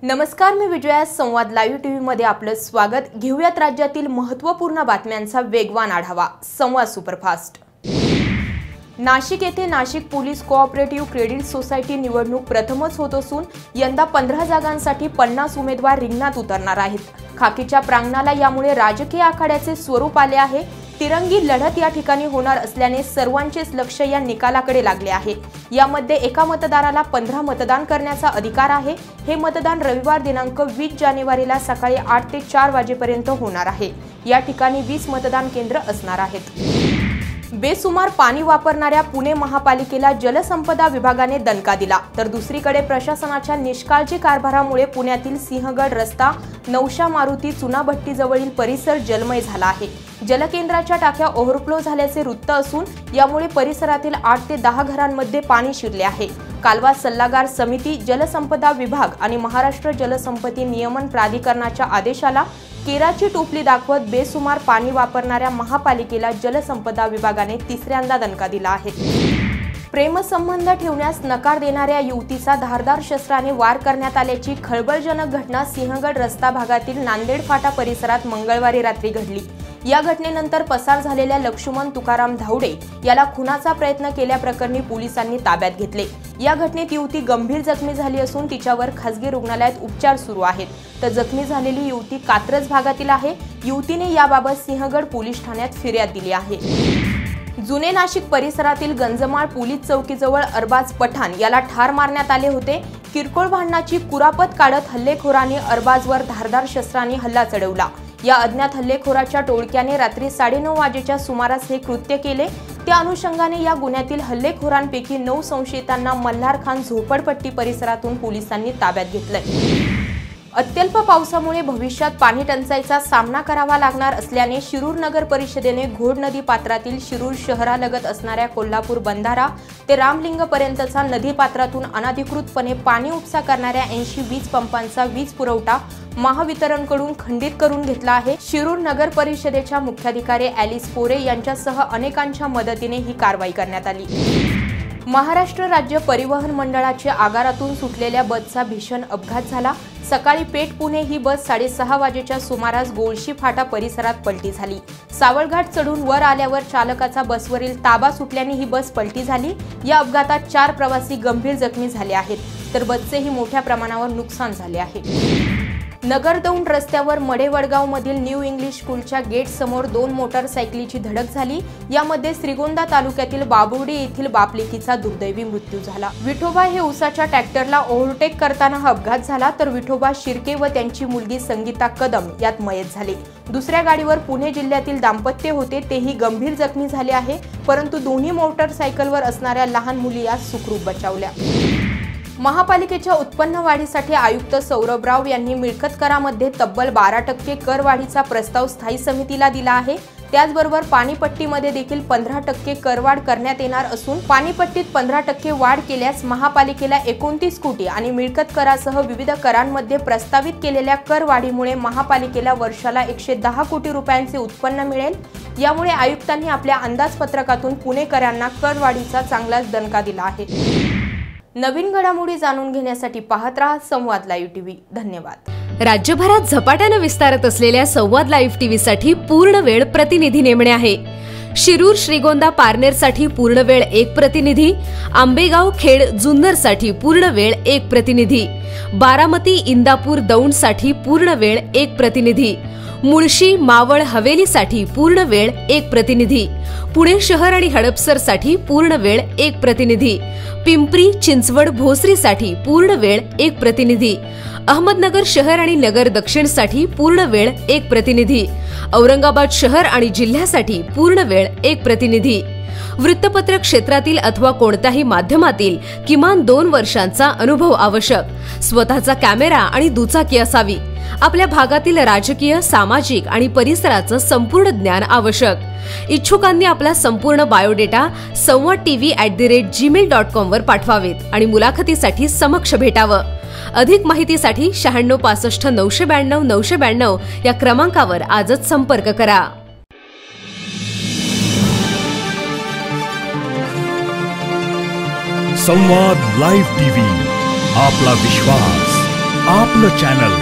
नमस्कार, मी विजया. संवाद live TV मध्ये आपलं स्वागत. घेऊयात राज्यातील महत्त्वपूर्ण बातम्यांचा वेगवान आढावा. संवाद सुपरफास्ट. नाशिक येथे Nashik police cooperative credit society निवडणूक प्रथमच होत असून यंदा 15 जागांसाठी 50 उमेदवार रिंगणात उतरणार आहेत. खाकीच्या प्रांगणाला यामुळे राजकीय आखाड्याचे स्वरूप आले आहे. तिरंगी लढत या ठिकाणी होणार असल्याने सर्वांचेच लक्ष या निकालाकडे लागले आहे. यामध्ये एका मतदाराला 15 मतदान करण्याचा अधिकार आहे. हे मतदान रविवार दिनांक 20 जानेवारीला सकाळी 8 ते 4 वाजेपर्यंत होणार आहे. या ठिकाणी 20 मतदान केंद्र असणार आहेत. बेसुमार पाणी वापरणाऱ्या पुणे महापालिकेला जलसंपदा विभागाने दणका दिला, तर दुसरीकडे प्रशासनाच्या निष्काळजी कारभारामुळे पुण्यातील सिंहगड रस्ता नौशा मारुती चुनाभट्टीजवळील परिसर जलमय झाला आहे. जलकेंद्राच्या टाक्या ओव्हरफ्लो झाल्याचे वृत्त असून यामुळे परिसरातील 8 ते 10 घरांमध्ये पाणी शिरले आहे. कालवा सल्लागार समिती, जलसंपदा विभाग आणि महाराष्ट्र जलसंपत्ती नियमन प्राधिकरणाच्या आदेशाला केराची टोपली दाखवत बेसुमार पाणी वापरणाऱ्या महापालिकेला जलसंपदा विभागाने तिसऱ्यांदा दणका दिला आहे. प्रेमसंबंध ठेवण्यास नकार देणाऱ्या युवतीचा धारदार शस्त्राने वार करण्यात आल्याची खळबळजनक घटना सिंहगड रस्ता भागातील नांदेड फाटा परिसरात मंगळवारी रात्री घडली. या घटनेनंतर पसार झालेल्या लक्ष्मण तुकाराम धावडे याला खुनाचा प्रयत्न केल्याप्रकरणी पोलिसांनी ताब्यात घेतले. या घटनेत युवती गंभीर जखमी झाली असून तिच्यावर खासगी रुग्णालयात उपचार सुरू आहेत. तर जखमी झालेली युवती कात्रज भागातील आहे. युवतीने याबाबत सिंहगड पोलीस ठाण्यात फिर्याद दिली आहे. जुने नाशिक परिसरातील गंजमाळ पोलीस चौकीजवळ अरबाज पठाण याला ठार मारण्यात आले होते. किरकोळ भांडणाची कुरापत काढत हल्लेखोरांनी अरबाजवर धारदार शस्त्राने हल्ला चढवला. या अज्ञात हल्लेखोराच्या टोळक्याने रात्री 9:30 वाजेच्या सुमारास हे कृत्य केले. त्या अनुषंगाने या गुन्ह्यातील हल्लेखोरांपैकी 9 संशयितांना मल्हारखान झोपडपट्टी परिसरातून पोलिसांनी ताब्यात घेतलंय. अत्यल्प पावसामुळे भविष्यात पाणी टंचाईचा सामना करावा लागणार असल्याने शिरूर नगर परिषदेने घोड नदी पात्रातील शिरूर शहरालगत असणाऱ्या कोल्हापूर बंधारा ते रामलिंग पर्यंतचा नदी पात्रातून अनधिकृतपणे पाणी उपसा करणाऱ्या 80 वीज पंपांचा वीज पुरवठा महावितरणकडून खंडित करून घेतला आहे. शिरूर नगर परिषदेच्या मुख्याधिकारी ॲलिस पोरे यांच्यासह अनेकांच्या मदतीने ही कारवाई करण्यात आली. महाराष्ट्र राज्य परिवहन मंडळाच्या आगारातून सुटलेल्या बसचा भीषण अपघात झाला. सकाळी पेठ पुणे ही बस 6:30 वाजेच्या सुमारास गोळशी फाटा परिसरात पलटी झाली. सावळघाट चढून वर आल्यावर चालकाचा बसवरील ताबा सुटल्याने ही बस पलटी झाली. या अपघातात 4 प्रवासी गंभीर जखमी झाले आहेत, तर बसचेही मोठ्या प्रमाणावर नुकसान झाले आहे. नगरदौंड रस्त्यावर मढे-वडगाव मधील न्यू इंग्लिश स्कूलच्या गेट समोर 2 मोटारसायकलीची धडक झाली. यामध्ये श्रीगोंदा तालुक्यातील बाबुर्डी येथील बापलेकीचा दुर्दैवी मृत्यू झाला. विठोबा हे उसाच्या ट्रॅक्टरला ओव्हरटेक करताना हा अपघात झाला, तर विठोबा शिर्के व त्यांची मुलगी संगीता कदम यात मयत झाले. दुसऱ्या गाडीवर पुणे जिल्ह्यातील दाम्पत्य होते, तेही गंभीर जखमी झाले आहे, परंतु दोन्ही मोटारसायकलवर असणाऱ्या लहान मुली यात सुखरूप बचावल्या. महापालिकेच्या उत्पन्न वाढीसाठी आयुक्त सौरभ राव यांनी मिळकत करामध्ये तब्बल 12% कर वाढीचा प्रस्ताव स्थायी समितीला दिला आहे. त्याचबरोबर पाणीपट्टीमध्ये देखील 15% करवाढ करण्यात येणार असून पाणीपट्टीत 15% वाढ केल्यास महापालिकेला 29 कोटी आणि मिळकत करासह विविध करांमध्ये प्रस्तावित केलेल्या करवाढीमुळे महापालिकेला वर्षाला 110 कोटी रुपयांचे उत्पन्न मिळेल. यामुळे आयुक्तांनी आपल्या अंदाजपत्रकातून पुणेकरांना करवाढीचा चांगलाच दणका दिला आहे. नवीन घडामोडी जाणून घेण्यासाठी पाहत राहा संवाद लाईव्ह टीव्ही. धन्यवाद. राज्यभरात झपाट्याने विस्तारत असलेल्या संवाद लाईव्ह टीव्ही साठी पूर्ण वेळ प्रतिनिधी नेमणे आहे. शिरूर श्रीगोंदा पारनेरसाठी पूर्ण वेळ 1 प्रतिनिधी, आंबेगाव खेड जुन्नर साठी पूर्ण वेळ 1 प्रतिनिधी, बारामती इंदापूर दौंड साठी पूर्ण वेळ 1 प्रतिनिधी, मुळशी मावळ हवेलीसाठी पूर्ण वेळ 1 प्रतिनिधी, पुणे शहर आणि हडपसर साठी पूर्ण वेळ 1 प्रतिनिधी, पिंपरी चिंचवड भोसरीसाठी पूर्ण वेळ 1 प्रतिनिधी, अहमदनगर शहर आणि नगर दक्षिण साठी पूर्ण वेळ 1 प्रतिनिधी, औरंगाबाद शहर आणि जिल्ह्यासाठी पूर्ण वेळ 1 प्रतिनिधी. वृत्तपत्र क्षेत्रातील अथवा कोणत्याही माध्यमातील किमान 2 वर्षांचा अनुभव आवश्यक. स्वतःचा कॅमेरा आणि दुचाकी असावी. आपल्या भागातील राजकीय, सामाजिक आणि परिसराचं संपूर्ण ज्ञान आवश्यक. इच्छुकांनी आपला संपूर्ण बायोडेटा sanwadtv@gmail.com वर पाठवावेत आणि मुलाखतीसाठी समक्ष भेटावं. अधिक माहितीसाठी 9665 992 992 या क्रमांकावर आजच संपर्क करा. संवाद लाईव्ह टीव्ही, आपला विश्वास, आपलं चॅनल